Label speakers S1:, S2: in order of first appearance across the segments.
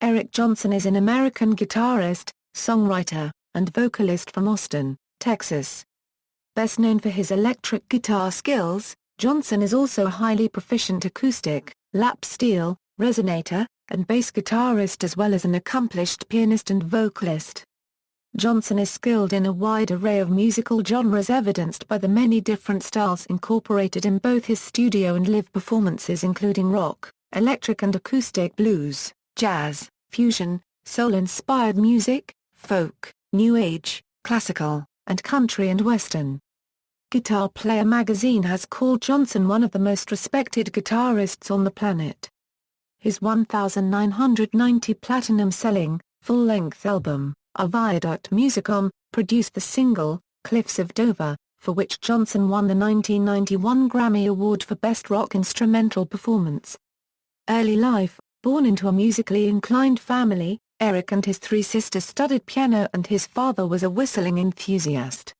S1: Eric Johnson is an American guitarist, songwriter, and vocalist from Austin, Texas. Best known for his electric guitar skills, Johnson is also a highly proficient acoustic, lap steel, resonator, and bass guitarist as well as an accomplished pianist and vocalist. Johnson is skilled in a wide array of musical genres evidenced by the many different styles incorporated in both his studio and live performances including rock, electric and acoustic blues, jazz, fusion, soul-inspired music, folk, new age, classical, and country and western. Guitar Player magazine has called Johnson one of the most respected guitarists on the planet. His 1990 platinum-selling, full-length album, A Viaduct Musicom, produced the single, Cliffs of Dover, for which Johnson won the 1991 Grammy Award for Best Rock Instrumental Performance. Early life: born into a musically inclined family, Eric and his three sisters studied piano and his father was a whistling enthusiast.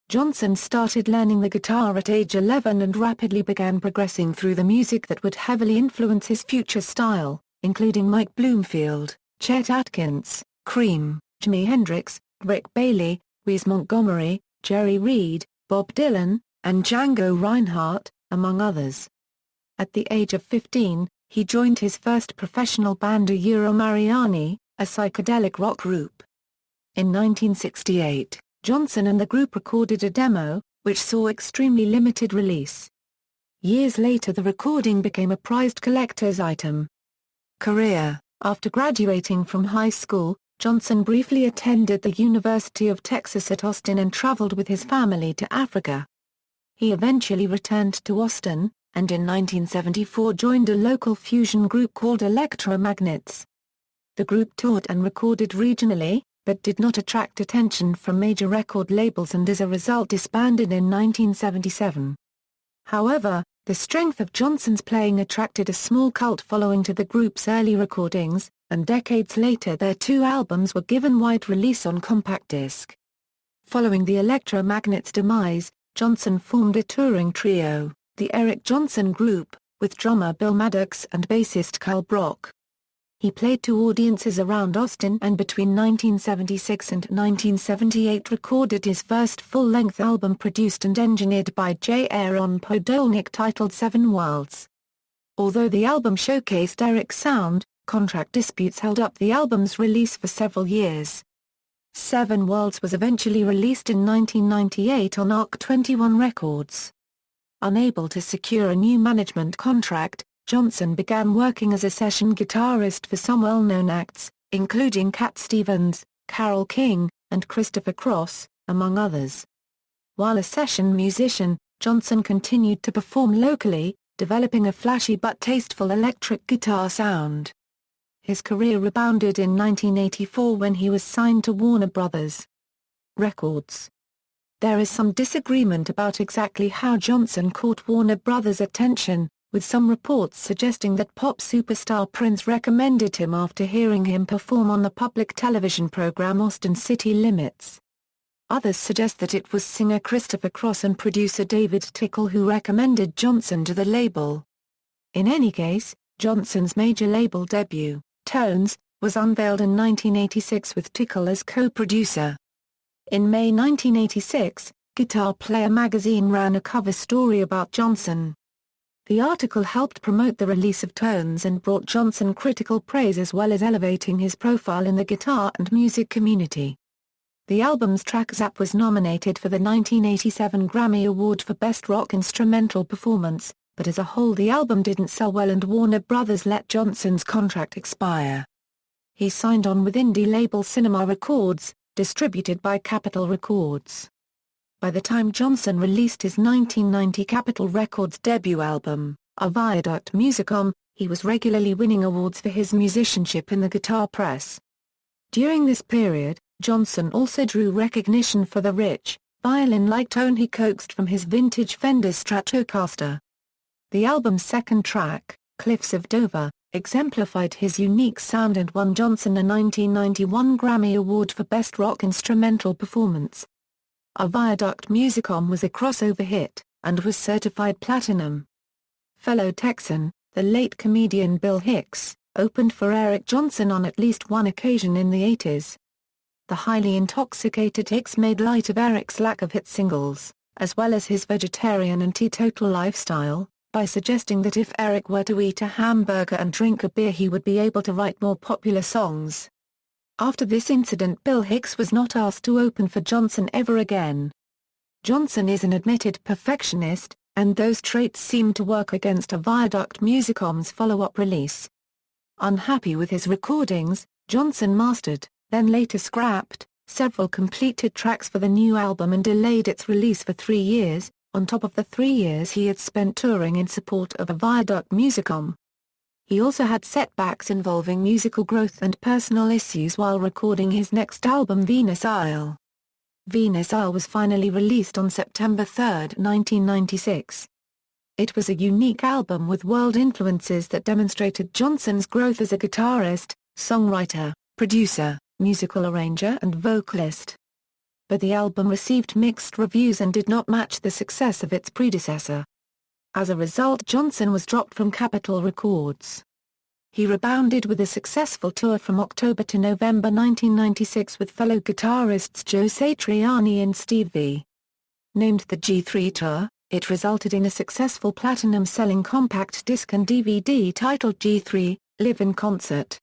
S1: Johnson started learning the guitar at age 11 and rapidly began progressing through the music that would heavily influence his future style, including Mike Bloomfield, Chet Atkins, Cream, Jimi Hendrix, Rick Bailey, Wes Montgomery, Jerry Reed, Bob Dylan, and Django Reinhardt, among others. At the age of 15, he joined his first professional band Euro Mariani, a psychedelic rock group. In 1968, Johnson and the group recorded a demo, which saw extremely limited release. Years later the recording became a prized collector's item. Career: after graduating from high school, Johnson briefly attended the University of Texas at Austin and traveled with his family to Africa. He eventually returned to Austin, and in 1974 joined a local fusion group called Electromagnets. The group toured and recorded regionally, but did not attract attention from major record labels and as a result disbanded in 1977. However, the strength of Johnson's playing attracted a small cult following to the group's early recordings, and decades later their two albums were given wide release on compact disc. Following the Electromagnets' demise, Johnson formed a touring trio, the Eric Johnson Group, with drummer Bill Maddox and bassist Carl Brock. He played to audiences around Austin and between 1976 and 1978 recorded his first full-length album produced and engineered by J. Aaron Podolnik titled Seven Worlds. Although the album showcased Eric's sound, contract disputes held up the album's release for several years. Seven Worlds was eventually released in 1998 on Arc 21 Records. Unable to secure a new management contract, Johnson began working as a session guitarist for some well-known acts, including Cat Stevens, Carole King, and Christopher Cross, among others. While a session musician, Johnson continued to perform locally, developing a flashy but tasteful electric guitar sound. His career rebounded in 1984 when he was signed to Warner Bros. Records. There is some disagreement about exactly how Johnson caught Warner Bros.' attention, with some reports suggesting that pop superstar Prince recommended him after hearing him perform on the public television program Austin City Limits. Others suggest that it was singer Christopher Cross and producer David Tickle who recommended Johnson to the label. In any case, Johnson's major label debut, Tones, was unveiled in 1986 with Tickle as co-producer. In May 1986, Guitar Player magazine ran a cover story about Johnson. The article helped promote the release of Tones and brought Johnson critical praise as well as elevating his profile in the guitar and music community. The album's track Zap was nominated for the 1987 Grammy Award for Best Rock Instrumental Performance, but as a whole the album didn't sell well and Warner Bros. Let Johnson's contract expire. He signed on with indie label Cinema Records, distributed by Capitol Records. By the time Johnson released his 1990 Capitol Records debut album, A Viaduct Musicom, he was regularly winning awards for his musicianship in the guitar press. During this period, Johnson also drew recognition for the rich, violin-like tone he coaxed from his vintage Fender Stratocaster. The album's second track, Cliffs of Dover, exemplified his unique sound and won Johnson a 1991 Grammy Award for Best Rock Instrumental Performance. A Viaduct Musicom was a crossover hit, and was certified platinum. Fellow Texan, the late comedian Bill Hicks, opened for Eric Johnson on at least one occasion in the 80s. The highly intoxicated Hicks made light of Eric's lack of hit singles, as well as his vegetarian and teetotal lifestyle, by suggesting that if Eric were to eat a hamburger and drink a beer he would be able to write more popular songs. After this incident, Bill Hicks was not asked to open for Johnson ever again. Johnson is an admitted perfectionist, and those traits seem to work against a Viaduct Musicom's follow-up release. Unhappy with his recordings, Johnson mastered, then later scrapped, several completed tracks for the new album and delayed its release for 3 years, on top of the 3 years he had spent touring in support of a Viaduct Musicom. He also had setbacks involving musical growth and personal issues while recording his next album Venus Isle. Venus Isle was finally released on September 3, 1996. It was a unique album with world influences that demonstrated Johnson's growth as a guitarist, songwriter, producer, musical arranger and vocalist. But the album received mixed reviews and did not match the success of its predecessor. As a result, Johnson was dropped from Capitol Records. He rebounded with a successful tour from October to November 1996 with fellow guitarists Joe Satriani and Steve V. Named the G3 Tour, it resulted in a successful platinum-selling compact disc and DVD titled G3, Live in Concert.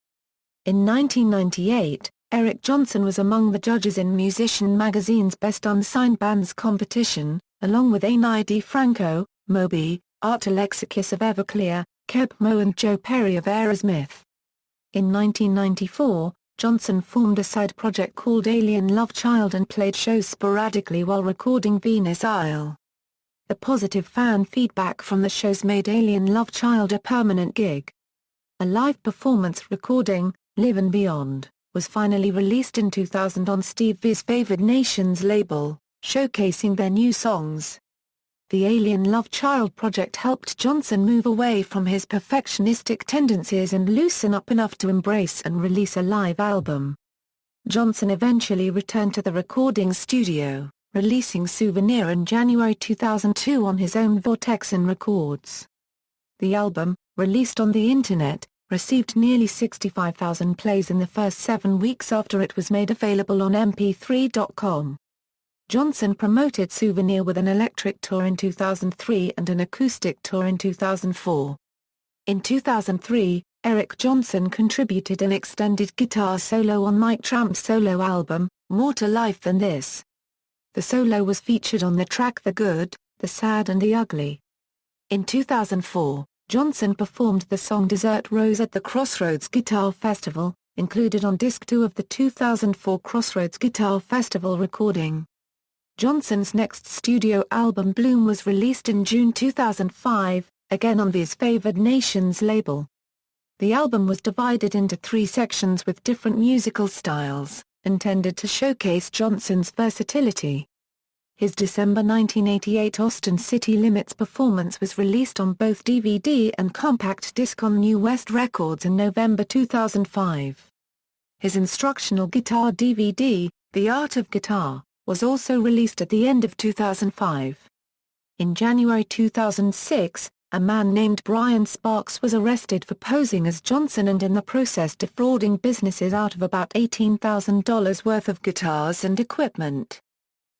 S1: In 1998, Eric Johnson was among the judges in Musician magazine's Best Unsigned Bands competition, along with Ani DiFranco, Moby, Art Alexakis of Everclear, Keb Mo and Joe Perry of Aerosmith. In 1994, Johnson formed a side project called Alien Love Child and played shows sporadically while recording Venus Isle. The positive fan feedback from the shows made Alien Love Child a permanent gig. A live performance recording, Live and Beyond, was finally released in 2000 on Steve V's Favored Nations label, showcasing their new songs. The Alien Love Child project helped Johnson move away from his perfectionistic tendencies and loosen up enough to embrace and release a live album. Johnson eventually returned to the recording studio, releasing Souvenir in January 2002 on his own Vortexan Records. The album, released on the Internet, received nearly 65,000 plays in the first 7 weeks after it was made available on mp3.com. Johnson promoted Souvenir with an electric tour in 2003 and an acoustic tour in 2004. In 2003, Eric Johnson contributed an extended guitar solo on Mike Tramp's solo album, More to Life Than This. The solo was featured on the track The Good, The Sad and The Ugly. In 2004, Johnson performed the song Desert Rose at the Crossroads Guitar Festival, included on Disc 2 of the 2004 Crossroads Guitar Festival recording. Johnson's next studio album Bloom was released in June 2005, again on V's Favored Nations label. The album was divided into 3 sections with different musical styles, intended to showcase Johnson's versatility. His December 1988 Austin City Limits performance was released on both DVD and compact disc on New West Records in November 2005. His instructional guitar DVD, The Art of Guitar, was also released at the end of 2005. In January 2006, a man named Brian Sparks was arrested for posing as Johnson and in the process defrauding businesses out of about $18,000 worth of guitars and equipment.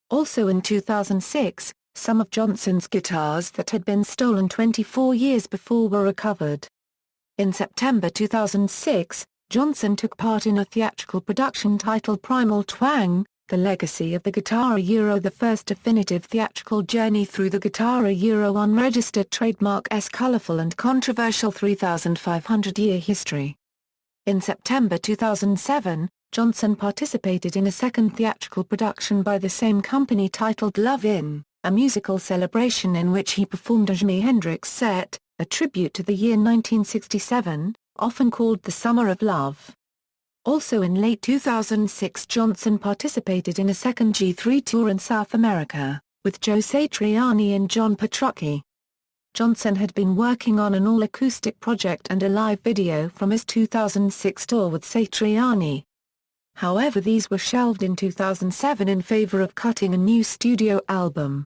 S1: Also in 2006, some of Johnson's guitars that had been stolen 24 years before were recovered. In September 2006, Johnson took part in a theatrical production titled Primal Twang, The Legacy of the Guitar, the first definitive theatrical journey through the Guitar unregistered trademark's colorful and controversial 3,500-year history. In September 2007, Johnson participated in a second theatrical production by the same company titled Love In, a musical celebration in which he performed a Jimi Hendrix set, a tribute to the year 1967, often called the Summer of Love. Also in late 2006, Johnson participated in a second G3 tour in South America, with Joe Satriani and John Petrucci. Johnson had been working on an all-acoustic project and a live video from his 2006 tour with Satriani. However, these were shelved in 2007 in favor of cutting a new studio album.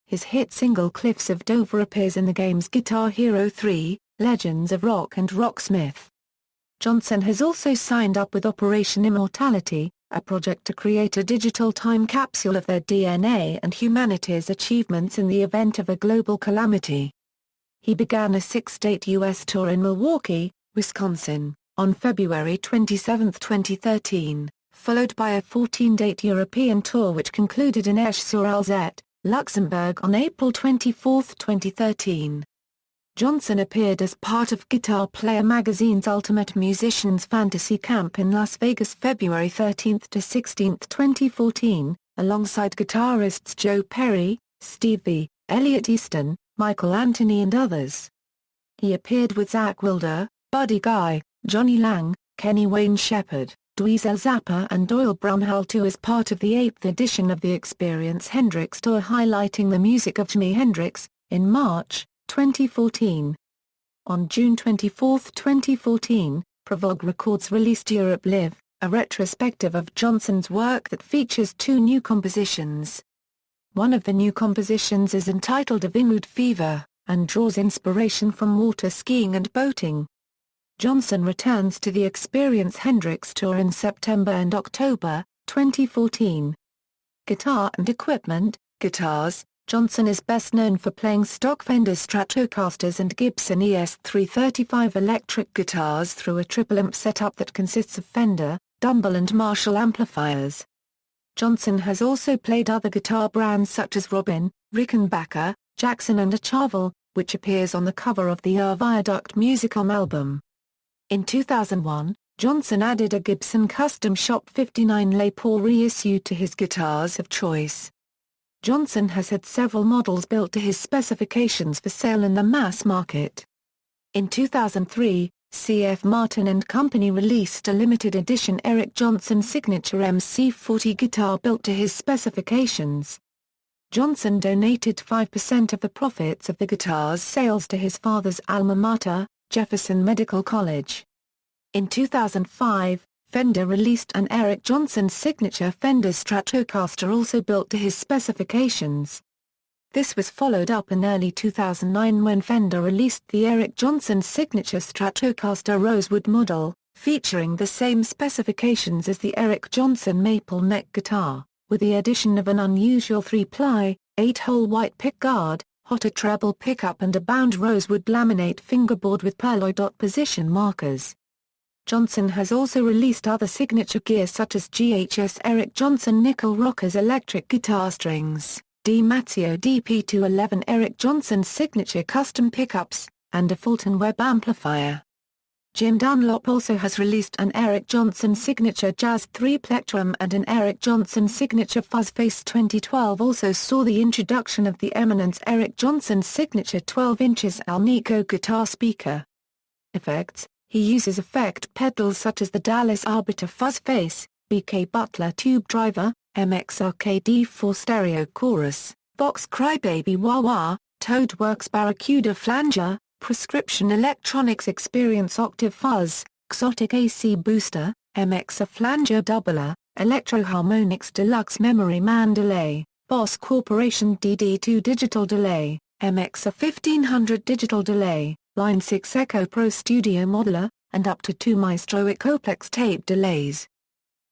S1: His hit single Cliffs of Dover appears in the games Guitar Hero 3, Legends of Rock and Rocksmith. Johnson has also signed up with Operation Immortality, a project to create a digital time capsule of their DNA and humanity's achievements in the event of a global calamity. He began a 6-date U.S. tour in Milwaukee, Wisconsin, on February 27, 2013, followed by a 14-date European tour which concluded in Esch-sur-Alzette, Luxembourg on April 24, 2013. Johnson appeared as part of Guitar Player magazine's Ultimate Musician's Fantasy Camp in Las Vegas February 13 to 16, 2014, alongside guitarists Joe Perry, Steve V, Elliot Easton, Michael Anthony and others. He appeared with Zakk Wylde, Buddy Guy, Johnny Lang, Kenny Wayne Shepherd, Dweezil Zappa and Doyle Brownhill too as part of the 8th edition of the Experience Hendrix Tour highlighting the music of Jimi Hendrix, in March 2014. On June 24, 2014, Provog Records released Europe Live, a retrospective of Johnson's work that features 2 new compositions. One of the new compositions is entitled A Vineyard Fever, and draws inspiration from water skiing and boating. Johnson returns to the Experience Hendrix Tour in September and October, 2014. Guitar and equipment. Guitars. Johnson is best known for playing stock Fender Stratocasters and Gibson ES335 electric guitars through a triple-amp setup that consists of Fender, Dumble and Marshall amplifiers. Johnson has also played other guitar brands such as Robin, Rickenbacker, Jackson and Charvel, which appears on the cover of the Viaduct Musicom album. In 2001, Johnson added a Gibson Custom Shop 59 Les Paul reissue to his guitars of choice. Johnson has had several models built to his specifications for sale in the mass market. In 2003, C.F. Martin & Company released a limited edition Eric Johnson Signature MC40 guitar built to his specifications. Johnson donated 5% of the profits of the guitar's sales to his father's alma mater, Jefferson Medical College. In 2005, Fender released an Eric Johnson Signature Fender Stratocaster also built to his specifications. This was followed up in early 2009 when Fender released the Eric Johnson Signature Stratocaster Rosewood model, featuring the same specifications as the Eric Johnson Maple Neck guitar, with the addition of an unusual 3-ply, 8-hole white pickguard, hotter treble pickup and a bound rosewood laminate fingerboard with pearloid dot position markers. Johnson has also released other signature gear such as GHS Eric Johnson Nickel Rockers electric guitar strings, DiMarzio DP211 Eric Johnson signature custom pickups, and a Fulton Webb amplifier. Jim Dunlop also has released an Eric Johnson Signature Jazz 3 Plectrum and an Eric Johnson Signature Fuzzface. 2012 also saw the introduction of the Eminence Eric Johnson Signature 12 inches Alnico guitar speaker. Effects. He uses effect pedals such as the Dallas Arbiter Fuzzface, BK Butler Tube Driver, MXRKD4 Stereo Chorus, Vox Crybaby Wah Wah, Toadworks Barracuda Flanger, Prescription Electronics Experience Octave Fuzz, Xotic AC Booster, MXR Flanger Doubler, Electro Harmonix Deluxe Memory Man Delay, Boss Corporation DD2 Digital Delay, MXR 1500 Digital Delay, Line 6 Echo Pro Studio Modeler, and up to 2 Maestro Echoplex tape delays.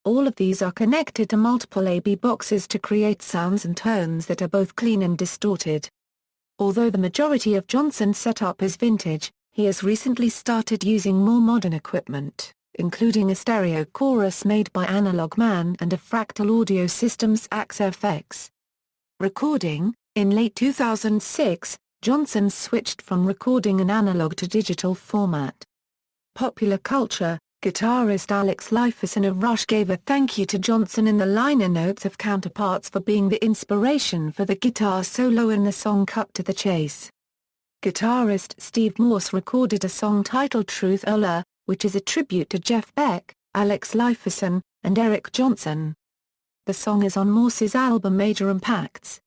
S1: All of these are connected to multiple AB boxes to create sounds and tones that are both clean and distorted. Although the majority of Johnson's setup is vintage, he has recently started using more modern equipment, including a stereo chorus made by Analog Man and a Fractal Audio Systems AXFX. Recording. In late 2006, Johnson switched from recording in analog to digital format. Popular culture. Guitarist Alex Lifeson of Rush gave a thank you to Johnson in the liner notes of Counterparts for being the inspiration for the guitar solo in the song Cut to the Chase. Guitarist Steve Morse recorded a song titled Truth Ola, which is a tribute to Jeff Beck, Alex Lifeson, and Eric Johnson. The song is on Morse's album Major Impacts.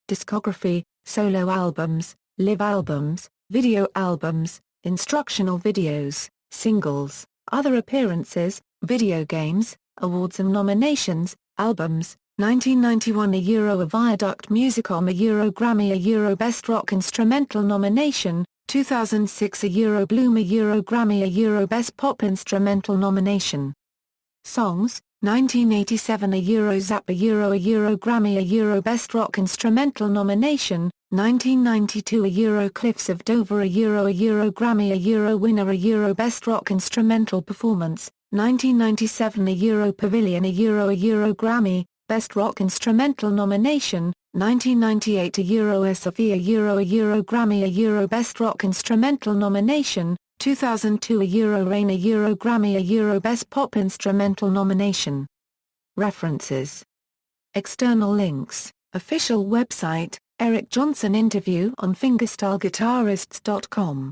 S1: Discography, solo albums, live albums, video albums, instructional videos, singles, other appearances, video games, awards and nominations, albums, 1991 a Viaduct Musicom a Grammy a Best Rock Instrumental nomination, 2006 a Euro Bloom, a Euro Grammy, a Euro Best Pop Instrumental nomination. Songs, 1987 a Euro Zap, a Euro Grammy, a Euro Best Rock Instrumental nomination. 1992 a Euro Cliffs of Dover, a Euro Grammy, a Euro winner, a Euro Best Rock Instrumental Performance. 1997 a Euro Pavilion, a Euro Grammy, Best Rock Instrumental nomination. 1998 a Euro Sofia, a Euro Grammy, a Euro Best Rock Instrumental nomination. 2002 a Euro Rain, a Euro Grammy, a Euro Best Pop Instrumental nomination. References. External links, official website, Eric Johnson interview on fingerstyleguitarists.com.